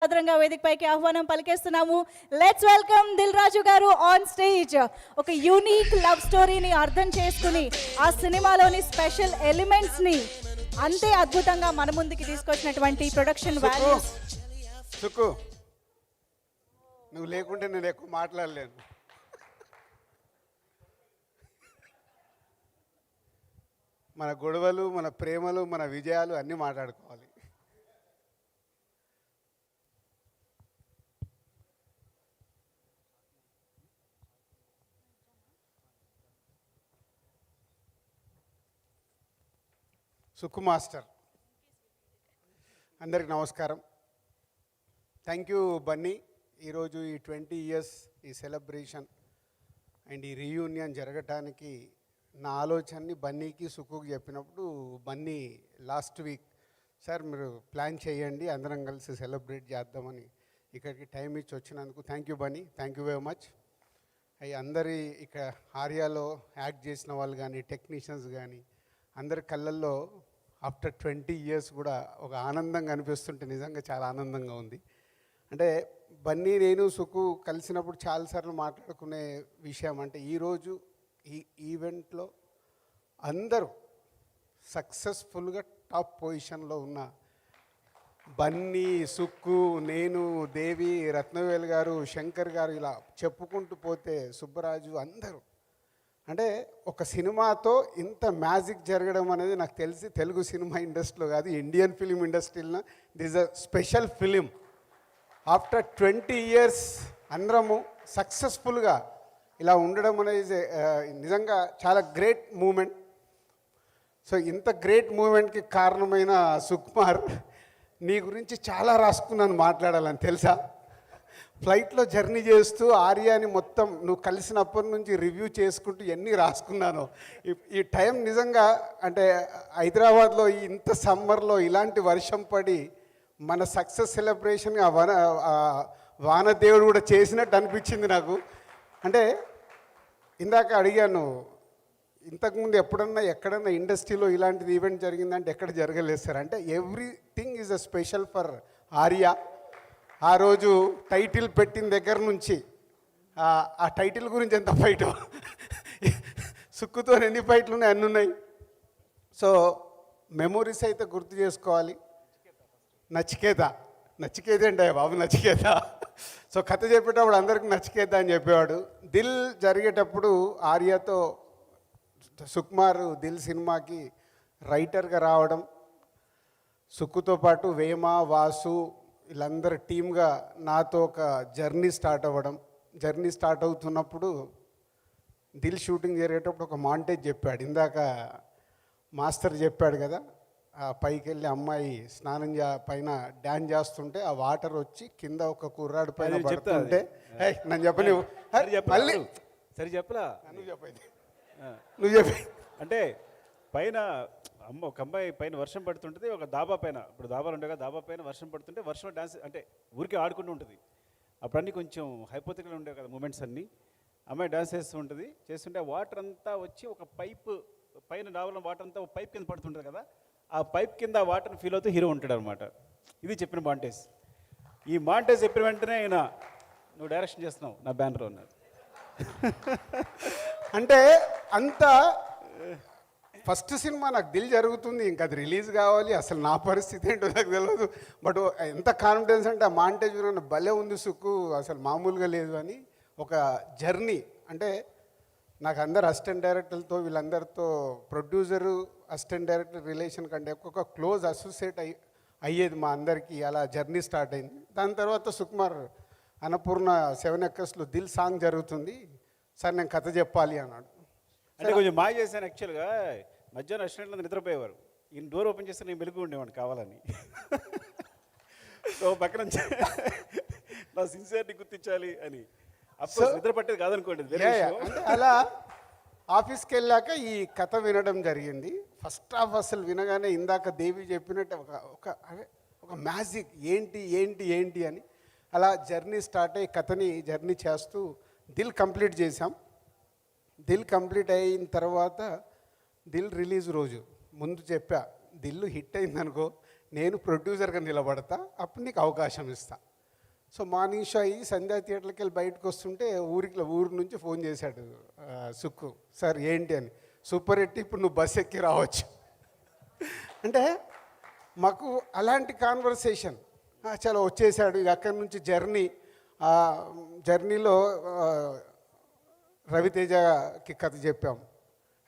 భద్రంగా వేదికపైకి ఆహ్వానం పలికేస్తున్నాము. లెట్స్ వెల్కమ్ దిల్ రాజు గారు ఆన్ స్టేజ్. ఒక యూనిక్ లవ్ స్టోరీని అర్థం చేసుకుని ఆ సినిమాలోని స్పెషల్ ఎలిమెంట్స్ ని అంతే అద్భుతంగా మన ముందుకి తీసుకొచ్చినటువంటి ప్రొడక్షన్ వాల్యూస్. సుక్కు, నువ్వు లేకుంటే నేను ఎక్కువ మాట్లాడలేను. మన గొడవలు, మన ప్రేమలు, మన విజయాలు అన్నీ మాట్లాడుకోవాలి. సుక్కు మాస్టర్, అందరికి నమస్కారం. Thank you Bunny. ఈరోజు ఈ 20 years ఈ సెలబ్రేషన్ అండ్ ఈ రీయూనియన్ జరగటానికి నా ఆలోచనని బన్నీకి సుక్కుకి చెప్పినప్పుడు బన్నీ లాస్ట్ వీక్ సార్ మీరు ప్లాన్ చేయండి, అందరం కలిసి సెలబ్రేట్ చేద్దామని ఇక్కడికి టైం ఇచ్చి వచ్చినందుకు thank you Bunny, thank you very much. అవి అందరి ఇక్కడ ఆర్యాలో యాక్ట్ చేసిన వాళ్ళు కానీ టెక్నీషియన్స్ కానీ అందరి కళ్ళల్లో ఆఫ్టర్ 20 years కూడా ఒక ఆనందంగా అనిపిస్తుంటే నిజంగా చాలా ఆనందంగా ఉంది. అంటే బన్నీ నేను సుక్కు కలిసినప్పుడు చాలాసార్లు మాట్లాడుకునే విషయం అంటే ఈరోజు ఈ ఈవెంట్లో అందరూ సక్సెస్ఫుల్గా టాప్ పొజిషన్లో ఉన్న బన్నీ, సుక్కు, నేను, దేవి, రత్నవేల్ గారు, శంకర్ గారు ఇలా చెప్పుకుంటూ పోతే సుబ్బరాజు అందరూ అంటే ఒక సినిమాతో ఇంత మ్యాజిక్ జరగడం అనేది నాకు తెలిసి తెలుగు సినిమా ఇండస్ట్రీలో కాదు, ఇండియన్ ఫిలిం ఇండస్ట్రీలో this a special film. After 20 years అందరము సక్సెస్ఫుల్గా ఇలా ఉండడం అనేది నిజంగా చాలా గ్రేట్ మూమెంట్. సో ఇంత గ్రేట్ మూమెంట్కి కారణమైన సుకుమార్, నీ గురించి చాలా రాసుకున్నాను మాట్లాడాలని తెలుసా. ఫ్లైట్లో జర్నీ చేస్తూ ఆర్యాని మొత్తం నువ్వు కలిసినప్పటి నుంచి రివ్యూ చేసుకుంటూ ఎన్ని రాసుకున్నాను. ఈ టైం నిజంగా అంటే హైదరాబాద్లో ఇంత సమ్మర్లో ఇలాంటి వర్షం పడి మన సక్సెస్ సెలబ్రేషన్ వానదేవుడు కూడా చేసినట్టు అనిపించింది నాకు. అంటే ఇందాక అడిగాను, ఇంతకుముందు ఎప్పుడన్నా ఎక్కడన్నా ఇండస్ట్రీలో ఇలాంటిది ఈవెంట్ జరిగిందంటే ఎక్కడ జరగలేదు సార్ అంటే everything is a special for Arya. ఆ రోజు టైటిల్ పెట్టిన దగ్గర నుంచి ఆ టైటిల్ గురించి ఎంత ఫైట్, సుక్కుతో ఎన్ని ఫైట్లు ఉన్నాయి అన్నీ ఉన్నాయి. సో మెమొరీస్ అయితే గుర్తు చేసుకోవాలి. నచికేత అంటే బాబు నచికేత. సో కథ చెప్పేటప్పుడు అందరికీ నచికేత అని చెప్పేవాడు. దిల్ జరిగేటప్పుడు ఆర్యతో సుకుమార్ దిల్ సినిమాకి రైటర్గా రావడం, సుక్కుతో పాటు వేమ, వాసు వీళ్ళందరూ టీమ్గా నాతో ఒక జర్నీ స్టార్ట్ అవ్వడం. జర్నీ స్టార్ట్ అవుతున్నప్పుడు దిల్ షూటింగ్ జరిగేటప్పుడు ఒక మాంటేజ్ చెప్పాడు. ఇందాక మాస్టర్ చెప్పాడు కదా, పైకి వెళ్ళి అమ్మాయి స్నానం పైన డ్యాన్స్ చేస్తుంటే ఆ వాటర్ వచ్చి కింద ఒక కుర్రాడు పైన పడుతుంటే నన్ను చెప్పని మళ్ళీ సరే చెప్పలా నువ్వు చెప్పి అంటే పైన ఒక అమ్మాయి పైన వర్షం పడుతుంటుంది, ఒక దాబా పైన, ఇప్పుడు దాబాలు ఉంటాయి కదా, దాబా పైన వర్షం పడుతుంటే వర్షం డాన్స్ అంటే ఊరికే ఆడుకుంటూ ఉంటుంది. అప్పుడన్నీ కొంచెం హైపోతికల్ ఉండేవి కదా మూమెంట్స్ అన్నీ. అమ్మాయి డాన్స్ చేస్తూ ఉంటుంది, చేస్తుంటే వాటర్ అంతా వచ్చి ఒక పైప్ పైన డాబాలో వాటర్ అంతా ఒక పైప్ కింద పడుతుంటుంది కదా, ఆ పైప్ కింద వాటర్ని ఫీల్ అవుతూ హీరో ఉంటాడు అనమాట. ఇది చెప్పిన మాంటేజ్. ఈ మాంటేజ్ చెప్పిన వెంటనే ఆయన నువ్వు డైరెక్షన్ చేస్తున్నావు నా బ్యానర్ అన్నారు. అంటే అంత ఫస్ట్ సినిమా నాకు దిల్ జరుగుతుంది, ఇంకా అది రిలీజ్ కావాలి, అసలు నా పరిస్థితి ఏంటో నాకు తెలియదు. బట్ ఎంత కాన్ఫిడెన్స్ అంటే ఆ మాంటేజ్ భలే ఉంది సుక్కు, అసలు మామూలుగా లేదు అని. ఒక జర్నీ అంటే నాకు అందరు అసిస్టెంట్ డైరెక్టర్లతో వీళ్ళందరితో ప్రొడ్యూసరు అసిస్టెంట్ డైరెక్టర్ రిలేషన్ కంటే ఎక్కువ క్లోజ్ అసోసియేట్ అయ్యేది మా అందరికీ. అలా జర్నీ స్టార్ట్ అయింది. దాని తర్వాత సుకుమార్ అన్నపూర్ణ 7 Acresలో దిల్ సాంగ్ జరుగుతుంది సార్, నేను కథ చెప్పాలి అన్నాడు. అంటే కొంచెం మాయ చేశాను యాక్చువల్గా. మధ్యాహ్నం రెస్టారెంట్లో నిద్రపోయేవారు, ఈయన డోర్ ఓపెన్ చేస్తే నేను మెలుగు ఉండేవాడిని కావాలని. సో పక్కన నా సిన్సియారిటీ గుర్తించాలి అని. అప్పుడు నిద్ర పట్టేది కాదనుకోండి. అంటే అలా ఆఫీస్కి వెళ్ళాక ఈ కథ వినడం జరిగింది. ఫస్ట్ హాఫ్ అసలు వినగానే ఇందాక దేవి చెప్పినట్టు ఒక మ్యాజిక్ ఏంటి ఏంటి ఏంటి అని అలా జర్నీ స్టార్ట్ అయ్యి కథని జర్నీ చేస్తూ దిల్ కంప్లీట్ చేశాం. దిల్ కంప్లీట్ అయిన తర్వాత దిల్ రిలీజ్ రోజు ముందు చెప్పా, దిల్ హిట్ అయిందనుకో నేను ప్రొడ్యూసర్గా నిలబడతా, అప్పుడు నీకు అవకాశం ఇస్తా. సో మార్నింగ్ షో అయ్యి సంధ్యా థియేటర్కి వెళ్ళి బయటకు వస్తుంటే ఊరి నుంచి ఫోన్ చేశాడు సుక్కు, సార్ ఏంటి అని, సూపర్ హిట్, ఇప్పుడు నువ్వు బస్ ఎక్కి రావచ్చు. అంటే మాకు అలాంటి కాన్వర్సేషన్. చాలా వచ్చేసాడు. ఇక అక్కడి నుంచి జర్నీలో రవితేజకి కథ చెప్పాం.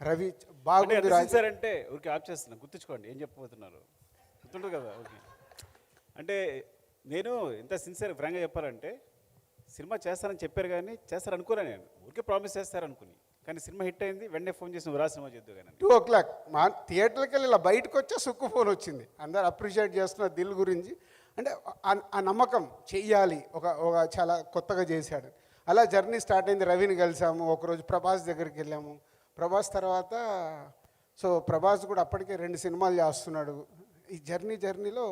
రవి బాగుంది సార్ అంటే ఊరికి ఆప్ చేస్తున్నా, గుర్తుంచుకోండి ఏం చెప్పబోతున్నారు, గుర్తుంటుంది కదా. ఓకే, అంటే నేను ఎంత సిన్సియర్ ఫ్రాంక్గా చెప్పాలంటే సినిమా చేస్తానని చెప్పారు కానీ చేస్తారు అనుకోలే, నేను ఊరికే ప్రామిస్ చేస్తారు అనుకుని. కానీ సినిమా హిట్ అయింది, వెంటనే ఫోన్ చేసి నువ్వు రా సినిమా చేద్దు కానీ 2 o'clock మా థియేటర్కి వెళ్ళి ఇలా బయటకు వచ్చే సుక్కు ఫోన్ వచ్చింది. అందరు అప్రిషియేట్ చేస్తున్నారు దిల్ గురించి. అంటే ఆ నమ్మకం చెయ్యాలి, ఒక చాలా కొత్తగా చేశాడు. అలా జర్నీ స్టార్ట్ అయింది. రవిని కలిసాము, ఒకరోజు ప్రభాస్ దగ్గరికి వెళ్ళాము. ప్రభాస్ తర్వాత సో ప్రభాస్ కూడా అప్పటికే 2 సినిమాలు చేస్తున్నాడు. ఈ జర్నీలో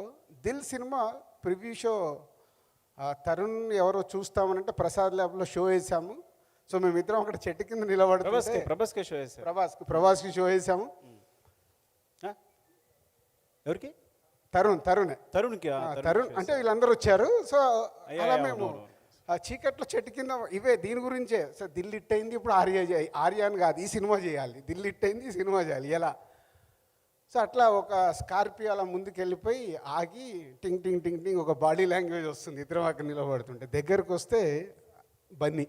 Dil cinema preview show Tarun ఎవరో చూస్తామనంటే ప్రసాద్ ల్యాబ్లో షో వేసాము. సో మేమిద్దరం అక్కడ చెట్టు కింద నిలబడుతుంటే ప్రభాస్కి షో వేసాము. ఎవరికి? తరుణ్కి తరుణ్ అంటే వీళ్ళందరూ వచ్చారు. సో అలా మేము ఆ చీకట్లో చెట్టు కింద ఇవే దీని గురించే. సో దిల్ హిట్ అయింది, ఇప్పుడు ఆర్యాన్ కాదు ఈ సినిమా చేయాలి, దిల్ హిట్ అయింది ఈ సినిమా చేయాలి ఎలా. సో అట్లా ఒక స్కార్పియో అలా ముందుకు వెళ్ళిపోయి ఆగి టింగ్ టింగ్ టింగ్ టింగ్ ఒక బాడీ లాంగ్వేజ్ వస్తుంది. ఇద్దరం అక్కడ నిలబడుతుంటే దగ్గరకు వస్తే బన్నీ.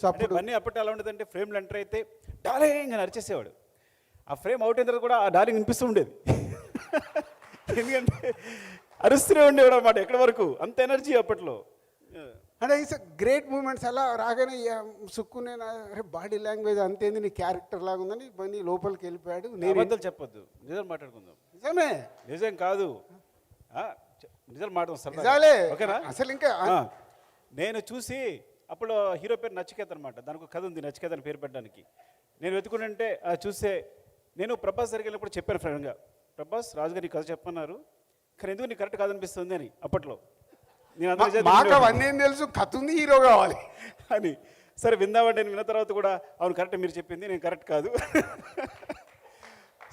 సో అప్పుడు బన్నీ అప్పటి అలా ఉండదంటే ఫ్రేమ్లో ఎంటర్ అయితే డార్లింగ్ అని అరిచేసేవాడు. ఆ ఫ్రేమ్ అవుట్ అయిన తర్వాత కూడా ఆ డార్లింగ్ వినిపిస్తూ ఉండేది. ఎందుకంటే అరుస్తూనే ఉండేవాడు అన్నమాట ఎక్కడి వరకు, అంత ఎనర్జీ అప్పట్లో. అంటే ఇట్స్ గ్రేట్ మూమెంట్స్. అలా రాగానే సుక్కునే అరే బాడీ లాంగ్వేజ్ అంతేంది, నీ క్యారెక్టర్ లాగా ఉందని బన్నీ లోపలికి వెళ్ళిపోయాడు. నేను చెప్పొద్దు, నిజం మాట్లాడుకుందాం. నిజమే, నిజం కాదు, నిజాలు మాట్లాడుతాం నిజాలే. ఓకేనా? అసలు ఇంకా నేను చూసి అప్పుడు హీరో పేరు నచికేత్ అనమాట, దానికి ఒక కథ ఉంది నచికేత్ అని పేరు పెట్టడానికి. నేను వెతుకుంటే చూస్తే నేను ప్రభాస్ దగ్గరికి వెళ్ళినప్పుడు చెప్పాను ఫ్రెండ్గా, ప్రభాస్ రాజుగారు నీ కథ చెప్పన్నారు కానీ ఎందుకు నీకు కరెక్ట్ కాదనిపిస్తుంది అని. అప్పట్లో మాకు అవన్నీ తెలుసు, కథ ఉంది, హీరో కావాలి అని. సరే విందామంటే నేను విన్న తర్వాత కూడా అవును కరెక్ట్ మీరు చెప్పింది, నేను కరెక్ట్ కాదు.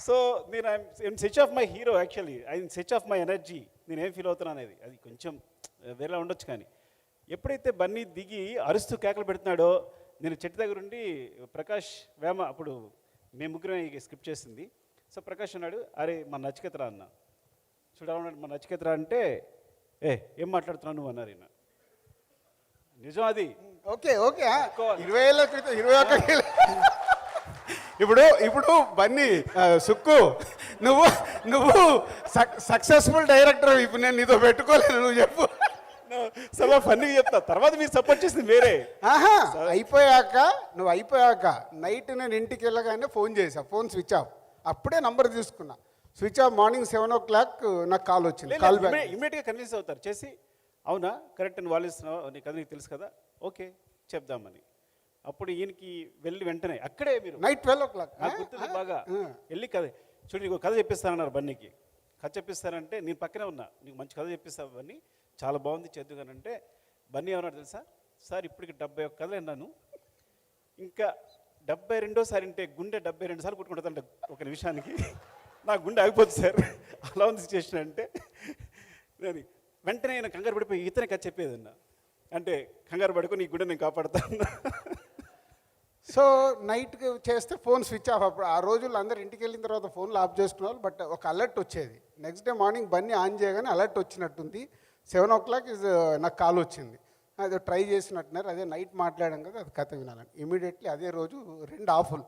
సో నేను I'm such of my hero, actually I'm such of my energy. నేను ఏం ఫీల్ అవుతున్నాను అనేది అది కొంచెం వేరేలా ఉండొచ్చు. కానీ ఎప్పుడైతే బన్నీ దిగి అరుస్తూ కేకలు పెడుతున్నాడో, నేను చెట్టు దగ్గర ఉండి ప్రకాష్ వేమ, అప్పుడు మేము ముగ్గురం స్క్రిప్ట్ చేసింది. సో ప్రకాష్ అన్నాడు, అరే మన నచికేతరా అన్న, చూడాలన్నాడు మన నచికేతరా అంటే ఏం మాట్లాడుతున్నావు నువ్వు అన్నారు ఈయన. నిజం అది. ఓకే 20 ఏళ్ళ క్రితం 21 ఇప్పుడు బన్నీ సుక్కు నువ్వు సక్సెస్ఫుల్ డైరెక్టర్. ఇప్పుడు నేను నీతో పెట్టుకోలేను, నువ్వు చెప్పు. చాలా ఫన్నీగా చెప్తా, తర్వాత మీరు సపోర్ట్ చేసింది వేరే. నువ్వు అయిపోయాక నైట్ నేను ఇంటికి వెళ్ళగానే ఫోన్ చేసా, ఫోన్ స్విచ్ ఆఫ్. అప్పుడే నంబర్ తీసుకున్నా, స్విచ్ ఆఫ్. మార్నింగ్ 7 o'clock నాకు కాల్ వచ్చింది. కాల్ బ్యాక్ ఇమ్మీడియట్గా కన్విన్స్ అవుతారు చేసి, అవునా కరెక్ట్ అని వాళ్ళు ఇస్తున్నావు, నీకు అది నీకు తెలుసు కదా, ఓకే చెప్దామని. అప్పుడు ఈయనకి వెళ్ళి వెంటనే అక్కడే మీరు నైట్ 12 o'clock నాకు గుర్తుంది బాగా, వెళ్ళి కథ చూడు నీకు కథ చెప్పిస్తానన్నారు బన్నీకి. కథ చెప్పిస్తానంటే నేను పక్కనే ఉన్నా, నీకు మంచి కథ చెప్పిస్తావు బన్నీ, చాలా బాగుంది చేద్దుగానంటే బన్నీ ఏమన్నాడు తెలుసా, సార్ ఇప్పటికి 71 కథలు విన్నాను, ఇంకా 72సారి అంటే గుండె 72 సార్లు కొట్టుకుంటుందంట ఒక నిమిషానికి, నా గుండె ఆగిపోతుంది సార్, అలా ఉంది సిచ్యువేషన్ అంటే. నేను వెంటనే నేను కంగారు పడిపోయి ఇతనే కథ చెప్పేదన్నా, అంటే కంగారు పడుకొని నీ గుండె నేను కాపాడుతాను. సో నైట్కి చేస్తే ఫోన్ స్విచ్ ఆఫ్. అప్పుడు ఆ రోజుల్లో అందరు ఇంటికి వెళ్ళిన తర్వాత ఫోన్లు ఆఫ్ చేసుకున్నారు. బట్ ఒక అలర్ట్ వచ్చేది. Next day morning Bunny on చేయగానే అలర్ట్ వచ్చినట్టుంది. 7 o'clock నాకు కాల్ వచ్చింది, అదే ట్రై చేసినట్టున్నారు, అదే నైట్ మాట్లాడాం కదా అది కథ వినాలని. ఇమీడియట్లీ అదే రోజు 2 హాఫ్లు,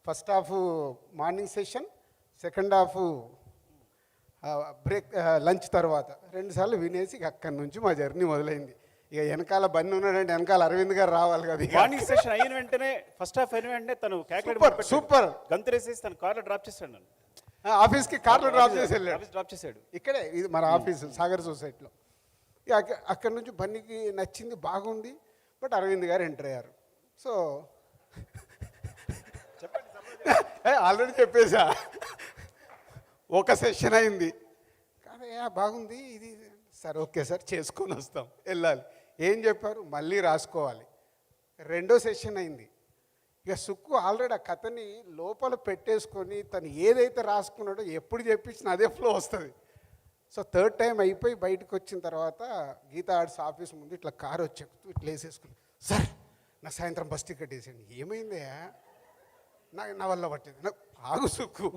first half morning session, second half break lunch తర్వాత 2 సార్లు వినేసి అక్కడి నుంచి మా జర్నీ మొదలైంది. ఇక వెనకాల బన్నీ ఉన్నాడంటే వెనకాల అరవింద్ గారు రావాలి కదా. మార్నింగ్ సెషన్ అయిన వెంటనే ఫస్ట్ హాఫ్ అయిన వెంటనే తను సూపర్ గంతరేసేసి తను కార్లో డ్రాప్ చేశాడు నన్ను, ఆఫీస్కి కార్లో డ్రాప్ చేసి వెళ్ళాడు. డ్రాప్ చేశాడు ఇక్కడే, ఇది మన ఆఫీసు సాగర్ సొసైటీలో. అక్కడి నుంచి బన్నీకి నచ్చింది, బాగుంది. బట్ అరవింద్ గారు ఎంటర్ అయ్యారు. సో ఆల్రెడీ చెప్పేసా, ఒక సెషన్ అయింది కానీ బాగుంది ఇది, సార్ ఓకే సార్ చేసుకొని వస్తాం, వెళ్ళాలి. ఏం చెప్పారు, మళ్ళీ రాసుకోవాలి. 2వ సెషన్ అయింది. ఇక సుక్కు ఆల్రెడీ ఆ కథని లోపల పెట్టేసుకొని తను ఏదైతే రాసుకున్నాడో ఎప్పుడు చెప్పించినా అదే ఫ్లో వస్తుంది. సో థర్డ్ టైం అయిపోయి బయటకు వచ్చిన తర్వాత గీతా ఆర్ట్స్ ఆఫీస్ ముందు ఇట్లా కారు వచ్చి ఎక్కుతూ ఇట్లా వేసేసుకుని, సార్ నా సాయంత్రం బస్ టికెట్ వేసేయండి. ఏమైందయ్యా? నా వల్ల పట్టింది. నాకు ఆగు సుక్కు,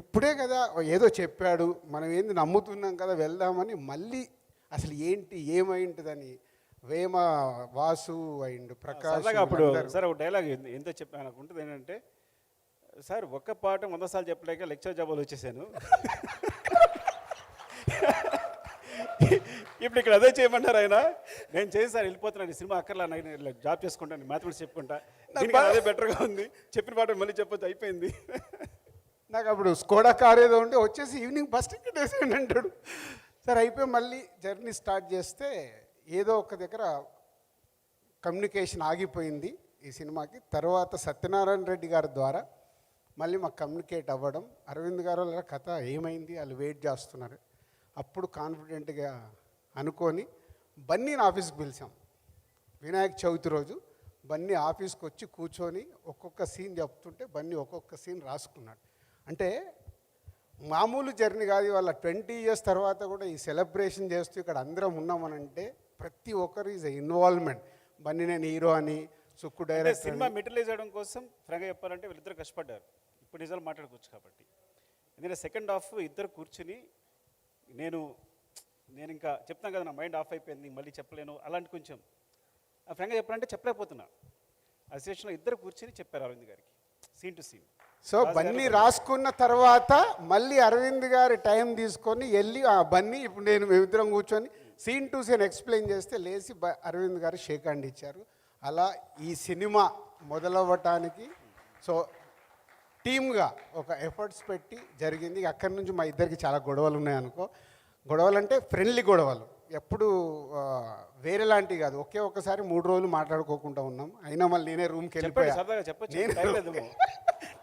ఇప్పుడే కదా ఏదో చెప్పాడు, మనం ఏంది నమ్ముతున్నాం కదా వెళ్దామని మళ్ళీ అసలు ఏంటి ఏమైంటుందని వేమ వాసు అండ్ ప్రకాష్ సరదాగా అప్పుడు వీళ్ళందరూ. సార్ ఒక డైలాగ్ ఎంతో చెప్పాను నాకు ఉంటుంది ఏంటంటే, సార్ ఒక్క పాట 100 సార్లు చెప్పలేక లెక్చర్ జాబాలు వచ్చేసాను. ఇప్పుడు ఇక్కడ అదే చేయమన్నారు ఆయన. నేను చేసి సార్ వెళ్ళిపోతున్నాను, ఈ సినిమా అక్కర్లా, నేను జాబ్ చేసుకుంటాను, మ్యాథమెటిక్స్ చెప్పుకుంటా, దీనికి అదే బెటర్గా ఉంది, చెప్పిన పాట మళ్ళీ చెప్పొచ్చు, అయిపోయింది. నాకు అప్పుడు స్కోడా కార్ ఏదో ఉంటే వచ్చేసి ఈవినింగ్ బస్ టికెట్ వేసేయండి అంటాడు. సరే అయిపోయి మళ్ళీ జర్నీ స్టార్ట్ చేస్తే ఏదో ఒక దగ్గర కమ్యూనికేషన్ ఆగిపోయింది ఈ సినిమాకి. తర్వాత సత్యనారాయణ రెడ్డి గారి ద్వారా మళ్ళీ మాకు కమ్యూనికేట్ అవ్వడం, అరవింద్ గారు వాళ్ళ కథ ఏమైంది వాళ్ళు వెయిట్ చేస్తున్నారు. అప్పుడు కాన్ఫిడెంట్గా అనుకొని బన్నీని ఆఫీస్కి పిలిచాం. వినాయక చవితి రోజు బన్నీ ఆఫీస్కి వచ్చి కూర్చొని ఒక్కొక్క సీన్ చెప్తుంటే బన్నీ ఒక్కొక్క సీన్ రాసుకున్నాడు. అంటే మామూలు జర్నీ కాదు, వాళ్ళ 20 ఇయర్స్ తర్వాత కూడా ఈ సెలబ్రేషన్ చేస్తూ ఇక్కడ అందరం ఉన్నామనంటే ప్రతి ఒక్కరు ఈజ్ ఇన్వాల్వ్మెంట్. బన్నీ నేను హీరో అని, సుక్కు డైరెక్టర్. సినిమా మెటీరియలైజ్ చేయడం కోసం ఫ్రాంక్గా చెప్పాలంటే వీళ్ళిద్దరు కష్టపడ్డారు. ఇప్పుడు నిజాలు మాట్లాడుకోవచ్చు కాబట్టి. ఎందుకంటే సెకండ్ హాఫ్ ఇద్దరు కూర్చుని నేను ఇంకా చెప్తాను కదా, నా మైండ్ ఆఫ్ అయిపోయింది, మళ్ళీ చెప్పలేను, అలాంటి కొంచెం ఫ్రాంక్గా చెప్పాలంటే చెప్పలేకపోతున్నా. ఆ సిచ్యువేషన్లో ఇద్దరు కూర్చుని చెప్పారు అరవింద్ గారికి scene to scene. So Bunny రాసుకున్న తర్వాత మళ్ళీ అరవింద్ గారి టైం తీసుకొని వెళ్ళి ఆ బన్నీ ఇప్పుడు మేమిద్దరం కూర్చొని సీన్ టు సీన్ ఎక్స్ప్లెయిన్ చేస్తే లేచి అరవింద్ గారు షేక్ హ్యాండ్ ఇచ్చారు. అలా ఈ సినిమా మొదలవ్వటానికి సో టీమ్గా ఒక ఎఫర్ట్స్ పెట్టి జరిగింది. అక్కడి నుంచి మా ఇద్దరికి చాలా గొడవలు ఉన్నాయనుకో. గొడవలు అంటే ఫ్రెండ్లీ గొడవలు, ఎప్పుడు వేరే లాంటివి కాదు. ఒక్కసారి 3 రోజులు మాట్లాడుకోకుండా ఉన్నాం. అయినా మళ్ళీ నేనే రూమ్కి వెళ్ళిపోయా. సరదాగా చెప్పొచ్చు, నేను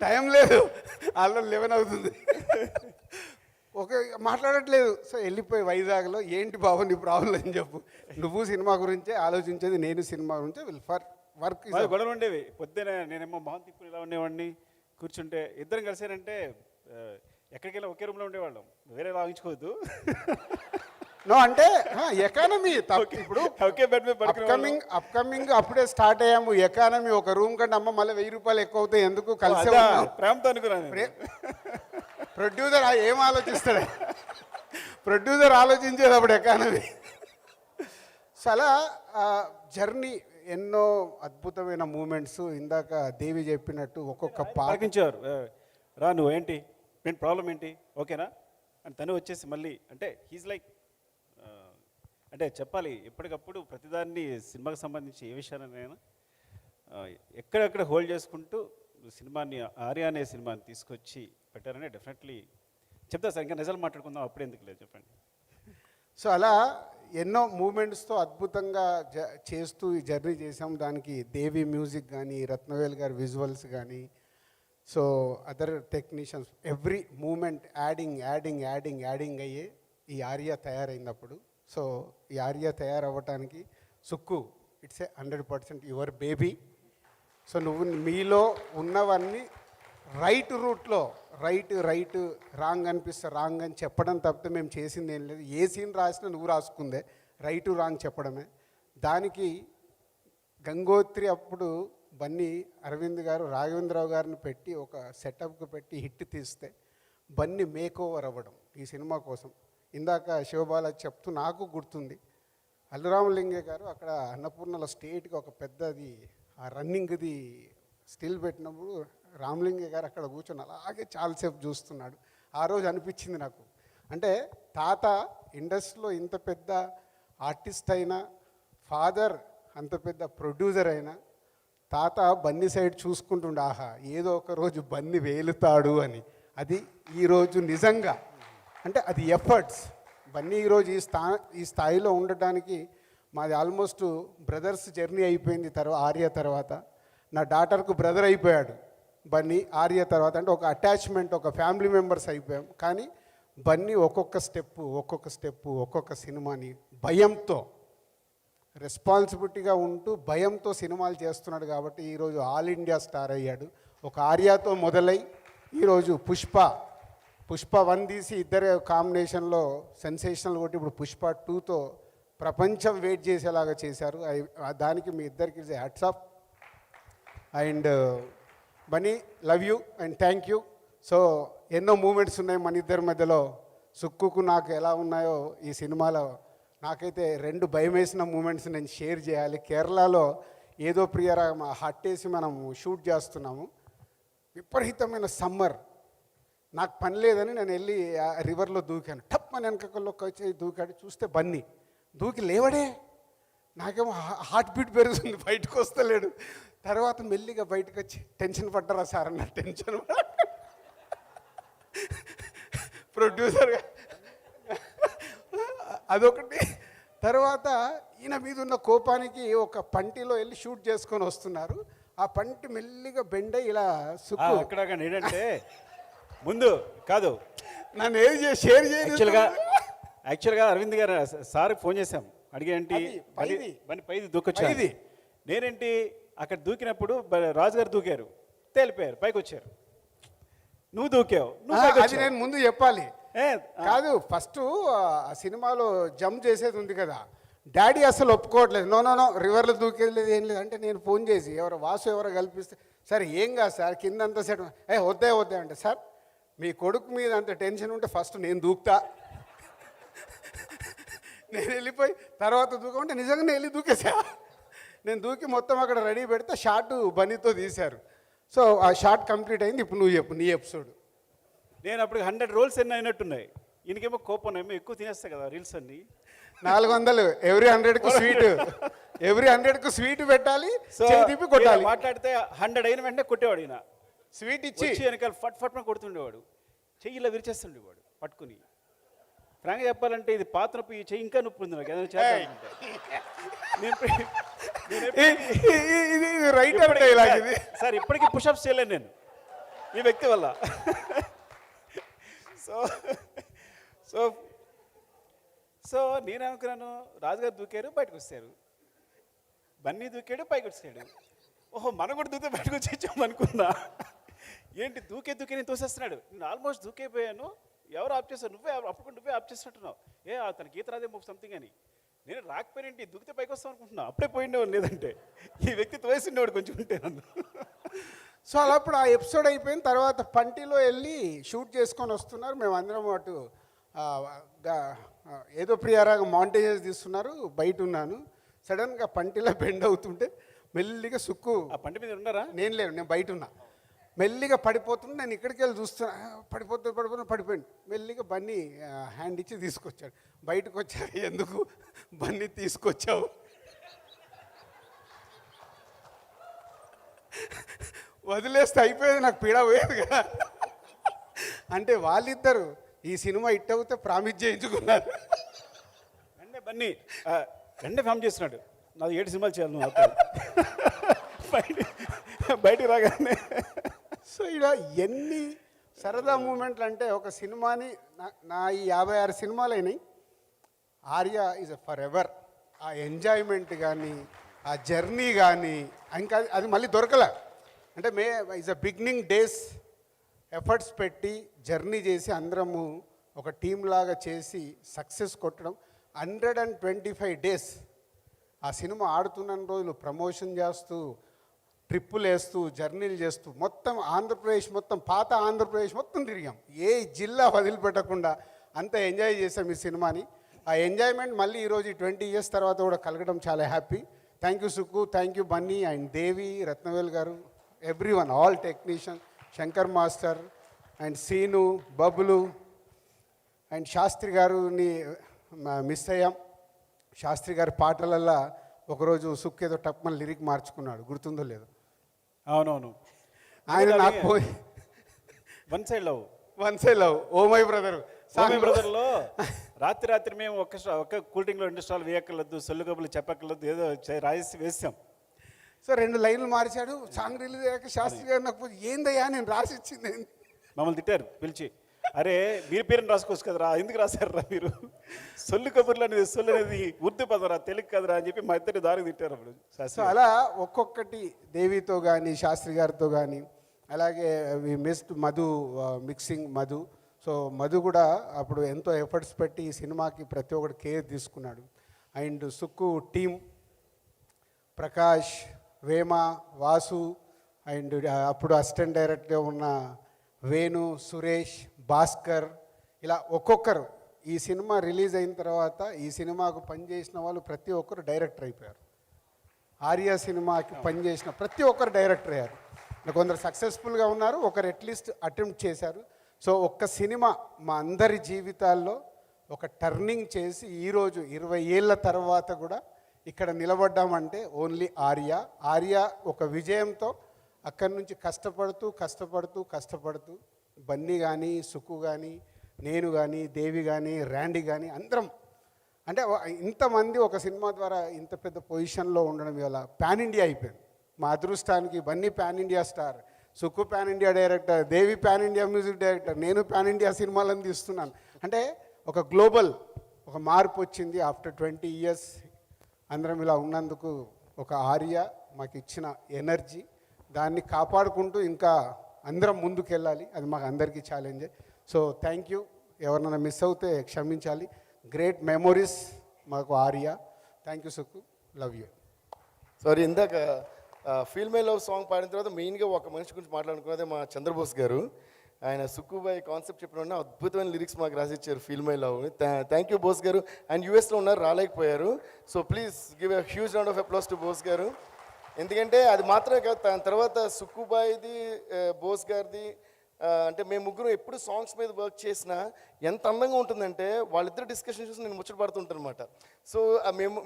టైం లేదు, ఆల్రెడీ 11 అవుతుంది, మాట్లాడట్లేదు. సో వెళ్ళిపోయి వైజాగ్లో ఏంటి బాబు నీ ప్రాబ్లం అని చెప్పు, నువ్వు సినిమా గురించే ఆలోచించేది, నేను సినిమా గురించే ఫర్ వర్క్. గొడవలు ఉండేవి. పొద్దున నేనేమో మొహం తిప్పులు ఇలా ఉండేవాడిని, కూర్చుంటే ఇద్దరం కలిసారంటే ఎక్కడికి వెళ్ళి ఒకే రూమ్లో ఉండేవాళ్ళం, వేరే లాగించుకోవద్దు. నో అంటే ఎకానమీ ఇప్పుడు ఒకే బెడ్ మీద అప్కమింగ్ అప్పుడే స్టార్ట్ అయ్యాము. ఎకానమీ ఒక రూమ్ కంటే అమ్మ మళ్ళీ 1000 రూపాయలు ఎక్కువ అవుతాయి ఎందుకు కలిసి ప్రేమతో అనుకున్నాను. ప్రొడ్యూసర్ ఏం ఆలోచిస్తాడు, ప్రొడ్యూసర్ ఆలోచించేది అప్పుడు ఎకానమీ. చాలా జర్నీ ఎన్నో అద్భుతమైన మూమెంట్స్. ఇందాక దేవి చెప్పినట్టు ఒక్కొక్క పాకించేవారు, రా నువ్వు ఏంటి, నేను ప్రాబ్లం ఏంటి, ఓకేనా అని తను వచ్చేసి మళ్ళీ అంటే హీజ్ లైక్ అంటే చెప్పాలి ఎప్పటికప్పుడు ప్రతిదాన్ని సినిమాకి సంబంధించి ఏ విషయాన్నైనా ఎక్కడెక్కడ హోల్డ్ చేసుకుంటూ సినిమాని ఆర్య అనే సినిమాని తీసుకొచ్చి పెట్టారని డెఫినెట్లీ చెప్తా సార్. ఇంకా నిజాలు మాట్లాడుకుందాం, అప్పుడు ఎందుకు లేదు చెప్పండి. సో అలా ఎన్నో మూమెంట్స్తో అద్భుతంగా చేస్తూ ఈ జర్నీ చేసాం. దానికి దేవి మ్యూజిక్ కానీ, రత్నవేల్ గారి విజువల్స్ కానీ, so other technicians, every moment adding అయ్యే ఈ ఆర్య తయారైనప్పుడు. సో ఈ ఆర్య తయారవ్వటానికి Sukku it's a 100% your baby. So నువ్వు మీలో ఉన్నవన్నీ రైట్ రూట్లో రైట్ రాంగ్ అనిపిస్తే రాంగ్ అని చెప్పడం తప్పితే మేము చేసింది ఏం లేదు. ఏ సీన్ రాసినా నువ్వు రాసుకుందే, రైటు రాంగ్ చెప్పడమే. దానికి గంగోత్రి అప్పుడు బన్నీ అరవింద్ గారు రాఘవేంద్రరావు గారిని పెట్టి ఒక సెటప్కి పెట్టి హిట్ తీస్తే బన్నీ మేక్ ఓవర్ అవ్వడం ఈ సినిమా కోసం. ఇందాక శివబాల చెప్తూ నాకు గుర్తుంది, అల్లురామలింగే గారు అక్కడ అన్నపూర్ణలో స్టేట్కి ఒక పెద్దది ఆ రన్నింగ్ది స్టిల్ పెట్టినప్పుడు రామలింగే గారు అక్కడ కూర్చొని అలాగే చాలాసేపు చూస్తున్నాడు. ఆ రోజు అనిపించింది నాకు, అంటే తాత ఇండస్ట్రీలో ఇంత పెద్ద ఆర్టిస్ట్ అయినా, ఫాదర్ అంత పెద్ద ప్రొడ్యూసర్ అయినా, తాత బన్నీ సైడ్ చూసుకుంటుండే, ఆహా ఏదో ఒక రోజు బన్నీ వేలుతాడు అని. అది ఈరోజు నిజంగా అంటే అది ఎఫర్ట్స్. బన్నీ ఈరోజు ఈ స్థాయిలో ఉండటానికి మాది ఆల్మోస్ట్ బ్రదర్స్ జర్నీ అయిపోయింది. ఆర్య తర్వాత నా డాటర్కు బ్రదర్ అయిపోయాడు బన్నీ. ఆర్య తర్వాత అంటే ఒక అటాచ్మెంట్, ఒక ఫ్యామిలీ మెంబర్స్ అయిపోయాం. కానీ బన్నీ ఒక్కొక్క స్టెప్పు ఒక్కొక్క సినిమాని భయంతో, రెస్పాన్సిబిలిటీగా ఉంటూ భయంతో సినిమాలు చేస్తున్నాడు. కాబట్టి ఈరోజు ఆల్ ఇండియా స్టార్ అయ్యాడు. ఒక ఆర్యతో మొదలై ఈరోజు పుష్ప, పుష్ప 1 తీసి ఇద్దరు కాంబినేషన్లో సెన్సేషనల్ కొట్టి ఇప్పుడు పుష్ప 2తో ప్రపంచం వెయిట్ చేసేలాగా చేశారు. దానికి మీ ఇద్దరికి hats off. And Bunny, love you and thank you. So ఎన్నో మూమెంట్స్ ఉన్నాయి మన ఇద్దరి మధ్యలో. సుక్కుకు నాకు ఎలా ఉన్నాయో ఈ సినిమాలో నాకైతే 2 భయం వేసిన మూమెంట్స్ నేను షేర్ చేయాలి. కేరళలో ఏదో ప్రియరా హట్టేసి మనం షూట్ చేస్తున్నాము. విపరీతమైన సమ్మర్, నాకు పని లేదని నేను వెళ్ళి ఆ రివర్లో దూకాను. టప్ అని వెనకల్లోకి వచ్చి దూకాడు. చూస్తే బన్నీ దూకి లేవడే. నాకేమో హార్ట్ బీట్ పెరుగుతుంది, బయటకు వస్తలేడు. తర్వాత మెల్లిగా బయటకు వచ్చి టెన్షన్ పడ్డారా సార్ అన్న. టెన్షన్ ప్రొడ్యూసర్గా అదొకటి. తర్వాత ఈయన మీద ఉన్న కోపానికి ఒక పంటిలో వెళ్ళి షూట్ చేసుకొని వస్తున్నారు. ఆ పంటి మెల్లిగా బెండై ఇలా సుక్కు అక్కడ ఏంటంటే ముందు కాదు, నన్ను ఏది షేర్ యాక్చువల్గా అరవింద్ గారు సార్ ఫోన్ చేశాం, అడిగేంటి పైది దూకొచ్చారు. నేనేంటి అక్కడ దూకినప్పుడు రాజు గారు దూకారు, తేలిపోయారు, పైకి వచ్చారు. నువ్వు దూకావు, అది నేను ముందు చెప్పాలి. కాదు, ఫస్ట్ ఆ సినిమాలో జంప్ చేసేది ఉంది కదా, డాడీ అసలు ఒప్పుకోవట్లేదు. నో నో నో రివర్లో దూకేది లేదు, ఏం లేదు అంటే నేను ఫోన్ చేసి వాసు ఎవరో కల్పిస్తే, సరే ఏం కాదు సార్ కిందంతా సెట్, వద్దే అంటే, సార్ మీ కొడుకు మీద అంత టెన్షన్ ఉంటే ఫస్ట్ నేను దూకుతా, నేను వెళ్ళిపోయి తర్వాత దూకమంటే నిజంగానే వెళ్ళి దూకేసా. నేను దూకి మొత్తం అక్కడ రెడీ పెడితే షార్ట్ బన్నీతో తీశారు. సో ఆ షార్ట్ కంప్లీట్ అయింది. ఇప్పుడు నువ్వు చెప్పు నీ ఎపిసోడ్. నేను అప్పుడు 100 రోల్స్ ఎన్ని అయినట్టున్నాయి. ఈయనకేమో కోపం ఏమో ఎక్కువ తినేస్తా కదా రీల్స్ అన్ని. 400 ఎవ్రీ 100కు స్వీట్, ఎవ్రీ 100కు స్వీట్ పెట్టాలి, తిప్పి కొట్టాలి. మాట్లాడితే 100 అయిన వెంటనే కొట్టేవాడు. ఈయన స్వీట్ ఇచ్చి వెనకాల ఫట్ ఫట్ కొడుతుండేవాడు, చెయ్యిలా విరిచేస్తుండేవాడు పట్టుకుని. ఫ్రాంక్గా చెప్పాలంటే ఇది పాత నొప్పి, ఈ చెయ్యి ఇంకా నొప్పి ఉంది నాకు ఏదైనా చేయాలంటే. సార్ ఇప్పటికీ పుషప్స్ చేయలేను నేను ఈ వ్యక్తి వల్ల. సో సో సో నేను అనుకున్నాను రాజుగారు దూకారు, బయటకు వచ్చారు. బన్నీ దూకాడు, పైకి వచ్చాడు. ఓహో మనం కూడా దూకే బయటకు వచ్చేసాము అనుకున్నా. ఏంటి దూకే నేను తోసేస్తున్నాడు. నేను ఆల్మోస్ట్ దూకైపోయాను. ఎవరు ఆప్ చేస్తారు, నువ్వే ఆప్ చేసినట్టున్నావు. తనకి ఈత రాదేమో సంథింగ్ అని. నేను రాకపోయినంటే దూకితే పైకి వస్తాం అనుకుంటున్నా. అప్పుడే పోయిండేవాడు, లేదంటే ఈ వ్యక్తి తోసిండేవాడు కొంచెం ఉంటే నన్ను. సో అలా అప్పుడు ఆ ఎపిసోడ్ అయిపోయిన తర్వాత పంటిలో వెళ్ళి షూట్ చేసుకొని వస్తున్నారు. మేము అందరం అటు ఏదో ప్రియారాగా మౌంటేజెస్ తీస్తున్నారు, బయట ఉన్నాను. సడన్గా పంటిలో బెండ్ అవుతుంటే మెల్లిగా సుక్కు ఆ పంటి మీద ఉన్నారా? నేను లేను, నేను బయట ఉన్నా. మెల్లిగా పడిపోతుంది. నేను ఇక్కడికి వెళ్ళి చూస్తున్నా, పడిపోయింది. మెల్లిగా బన్నీ హ్యాండ్ ఇచ్చి తీసుకొచ్చాడు. బయటకు వచ్చాడు. ఎందుకు బన్నీ తీసుకొచ్చావు? వదిలేస్తే అయిపోయేది, నాకు పీడ పోయేది కదా. అంటే వాళ్ళిద్దరు ఈ సినిమా హిట్ అవుతే ప్రామిస్ చేయించుకున్నారు. బన్నీ ఫామ్ చేస్తున్నాడు, నాది 7 సినిమాలు చేయాలి నువ్వు బయటికి రాగానే. సో ఇలా ఎన్ని సరదా మూమెంట్లు అంటే ఒక సినిమాని నా ఈ 56 సినిమాలు అయినాయి. Arya is for ever. ఆ ఎంజాయ్మెంట్ కానీ ఆ జర్నీ కానీ ఇంకా అది మళ్ళీ దొరకలే. అంటే is a beginning days efforts పెట్టి జర్నీ చేసి అందరము ఒక టీం లాగా చేసి సక్సెస్ కొట్టడం. 125 డేస్ ఆ సినిమా ఆడుతున్న రోజులు ప్రమోషన్ చేస్తూ, ట్రిప్పులు వేస్తూ, జర్నీలు చేస్తూ మొత్తం ఆంధ్రప్రదేశ్ మొత్తం, పాత ఆంధ్రప్రదేశ్ మొత్తం తిరిగాం. ఏ జిల్లా వదిలిపెట్టకుండా అంత ఎంజాయ్ చేసాం ఈ సినిమాని. ఆ ఎంజాయ్మెంట్ మళ్ళీ ఈరోజు 20 ఇయర్స్ తర్వాత కూడా కలగడం చాలా happy. Thank you Sukku, thank you Bunny and Devi, Rathnavel garu, everyone, all technician, Shankar master and Seenu, Bablu and Sastri గారుని మిస్ అయ్యాం. శాస్త్రి గారి పాటలల్లో ఒకరోజు సుక్కు ఏదో టప్మని లిరిక్ మార్చుకున్నాడు, గుర్తుందో లేదో. అవునవును, ఆయన నాకు పోయి one side love oh my brother బ్రదర్లో రాత్రి మేము ఒక్క కూల్ డ్రింక్లో 2 స్టాల్ వేయక్కర్లేదు, సొల్లు కబులు చెప్పక్కర్లేదు, ఏదో రాసి వేసాం. సో 2 లైన్లు మార్చాడు. సాంగ్ రిలీజ్ అయ్యాక శాస్త్రి గారు నాకు ఏందయ్యా నేను రాసి ఇచ్చింది. మమ్మల్ని తిట్టారు పిలిచి, అరే మీరు పేరుని రాసుకోవచ్చు కదరా, ఎందుకు రాశారా మీరు, సొల్లు కబుర్లు అనేది సొల్లు అనేది ఉర్దూ పదరా, తెలుగు కదరా అని చెప్పి మా ఇద్దరు దారికి తిట్టారు అప్పుడు. సో అలా ఒక్కొక్కటి దేవితో కానీ శాస్త్రి గారితో కానీ, అలాగే we missed Madhu, mixing Madhu. So Madhu కూడా అప్పుడు ఎంతో ఎఫర్ట్స్ పెట్టి ఈ సినిమాకి ప్రతి ఒక్కటి కేర్ తీసుకున్నాడు. And Sukku team Prakash, Vema, Vasu and అప్పుడు అసిస్టెంట్ డైరెక్టర్గా ఉన్న వేణు, సురేష్, భాస్కర్, ఇలా ఒక్కొక్కరు ఈ సినిమా రిలీజ్ అయిన తర్వాత ఈ సినిమాకు పనిచేసిన వాళ్ళు ప్రతి ఒక్కరు డైరెక్టర్ అయిపోయారు. ఆర్య సినిమాకి పనిచేసిన ప్రతి ఒక్కరు డైరెక్టర్ అయ్యారు. కొందరు సక్సెస్ఫుల్గా ఉన్నారు, ఒకరు అట్లీస్ట్ అటెంప్ట్ చేశారు. సో ఒక్క సినిమా మా అందరి జీవితాల్లో ఒక టర్నింగ్ చేసి ఈరోజు 20 ఏళ్ళ తర్వాత కూడా ఇక్కడ నిలబడ్డామంటే ఓన్లీ ఆర్య ఒక విజయంతో అక్కడి నుంచి కష్టపడుతూ బన్నీ కానీ, సుక్కు కానీ, నేను కానీ, దేవి కానీ, ర్యాండీ కానీ అందరం అంటే ఇంతమంది ఒక సినిమా ద్వారా ఇంత పెద్ద పొజిషన్లో ఉండడం వల్ల పాన్ ఇండియా అయిపోయింది. మా అదృష్టానికి Bunny pan India star, Sukku pan India director, Devi pan India music director, నేను పాన్ ఇండియా సినిమాలను తీస్తున్నాను. అంటే ఒక గ్లోబల్ ఒక మార్పు వచ్చింది. ఆఫ్టర్ 20 ఇయర్స్ అందరం ఇలా ఉన్నందుకు ఒక ఆర్య మాకు ఇచ్చిన ఎనర్జీ, దాన్ని కాపాడుకుంటూ ఇంకా అందరం ముందుకెళ్ళాలి. అది మాకు అందరికీ ఛాలెంజే. So thank you. ఎవరినైనా మిస్ అవుతే క్షమించాలి. గ్రేట్ మెమొరీస్ మాకు Arya. Thank you Sukku, love you. Sorry, ఇందాక ఫీల్ మై లవ్ సాంగ్ పాడిన తర్వాత మెయిన్గా ఒక మనిషి గురించి మాట్లాడుకున్నదే మా చంద్రబోస్ గారు. ఆయన సుక్కుబాయ్ కాన్సెప్ట్ చెప్పిన అద్భుతమైన లిరిక్స్ మాకు రాసిచ్చారు feel my love. Thank you Bose garu. And యూఎస్లో ఉన్నారు, రాలేకపోయారు. So please give a huge round of applause to Bose garu. ఎందుకంటే అది మాత్రమే కాదు, దాని తర్వాత సుక్కుబాయ్ది, బోస్ గారిది, అంటే మేము ముగ్గురు ఎప్పుడు సాంగ్స్ మీద వర్క్ చేసినా ఎంత అందంగా ఉంటుందంటే వాళ్ళిద్దరు డిస్కషన్ చూసి నేను ముచ్చట పడుతుంటాను అనమాట. సో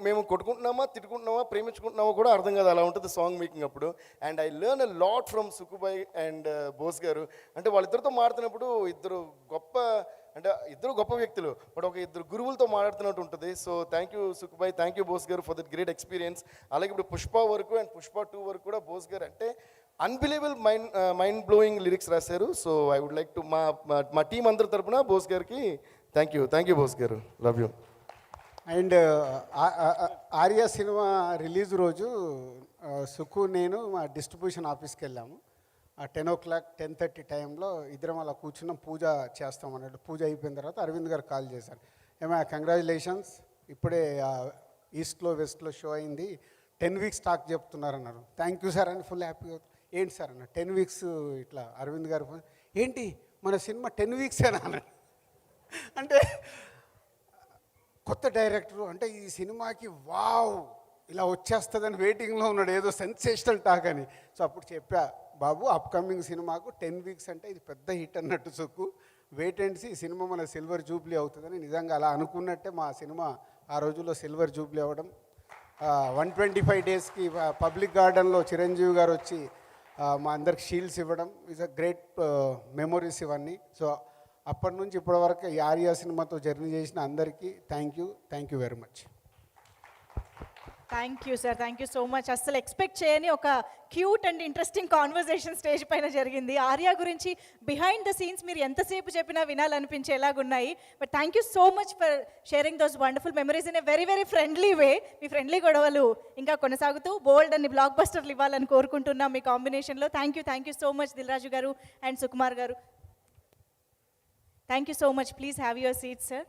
మేము కొట్టుకుంటున్నామా, తిట్టుకుంటున్నామా, ప్రేమించుకుంటున్నామా కూడా అర్థం కాదు, అలా ఉంటుంది సాంగ్ మేకింగ్ అప్పుడు. And I learn a lot from Sukku bhai and Bose గారు. అంటే వాళ్ళిద్దరితో మాడుతున్నప్పుడు ఇద్దరు గొప్ప వ్యక్తులు, బట్ ఒక ఇద్దరు గురువులతో మాట్లాడుతున్నట్టు ఉంటుంది. So thank you Sukku bhai, thank you Bose garu for that great experience. అలాగే ఇప్పుడు పుష్ప వరకు అండ్ పుష్ప 2 వరకు కూడా బోస్ గారు అంటే అన్బిలీవబుల్ మైండ్ బ్లోయింగ్ లిరిక్స్ రాశారు. So I would like to మా టీం అందరి తరపున బోస్ గారికి థ్యాంక్ యూ బోస్ గారు, love you. And Arya cinema release రోజు సుక్కు, నేను మా డిస్ట్రిబ్యూషన్ ఆఫీస్కి వెళ్ళాము. 10 o'clock 10:30 టైంలో ఇద్దరం అలా కూర్చున్నాం, పూజ చేస్తాం అన్నట్టు. పూజ అయిపోయిన తర్వాత అరవింద్ గారు కాల్ చేశారు, ఏమా కంగ్రాచులేషన్స్, ఇప్పుడే ఈస్ట్లో వెస్ట్లో షో అయింది, 10 weeks స్టాక్ చెప్తున్నారన్నారు. థ్యాంక్ యూ సార్ అని ఫుల్ హ్యాపీగా. ఏంటి సార్ అన్న, 10 weeks ఇట్లా అరవింద్ గారు ఫోన్, ఏంటి మన సినిమా 10 weeks అన్నాడు. అంటే కొత్త డైరెక్టరు, అంటే ఈ సినిమాకి వావ్ ఇలా వచ్చేస్తుందని వెయిటింగ్లో ఉన్నాడు, ఏదో సెన్సేషనల్ టాక్ అని. సో అప్పుడు చెప్పా, బాబు అప్కమింగ్ సినిమాకు 10 weeks అంటే ఇది పెద్ద హిట్ అన్నట్టు సుక్కు, వెయిట్ అండ్ సీ, ఈ సినిమా మన సిల్వర్ జూబ్లీ అవుతుందని. నిజంగా అలా అనుకున్నట్టే మా సినిమా ఆ రోజుల్లో సిల్వర్ జూబ్లీ అవ్వడం. 125 daysకి పబ్లిక్ గార్డెన్లో చిరంజీవి గారు వచ్చి మా అందరికి షీల్డ్స్ ఇవ్వడం ఈజ్ అ గ్రేట్ మెమొరీస్ ఇవన్నీ. సో అప్పటి నుంచి ఇప్పటి వరకు ఈ ఆర్య సినిమాతో జర్నీ చేసిన అందరికీ thank you very much. Thank you sir, thank you so much. అస్సలు ఎక్స్పెక్ట్ చేయని ఒక cute and interesting conversation stage పైన జరిగింది. ఆర్య గురించి బిహైండ్ ద సీన్స్ మీరు ఎంతసేపు చెప్పినా వినాలనిపించేలాగున్నాయి. But thank you so much for sharing those wonderful memories in a very very friendly way. మీ ఫ్రెండ్లీ గొడవలు ఇంకా కొనసాగుతూ బోల్డ్ అన్ని బ్లాక్ బస్టర్లు ఇవ్వాలని కోరుకుంటున్నాం మీ కాంబినేషన్లో. Thank you so much Dil Raju garu and Sukumar garu. Thank you so much. Please have your seat sir.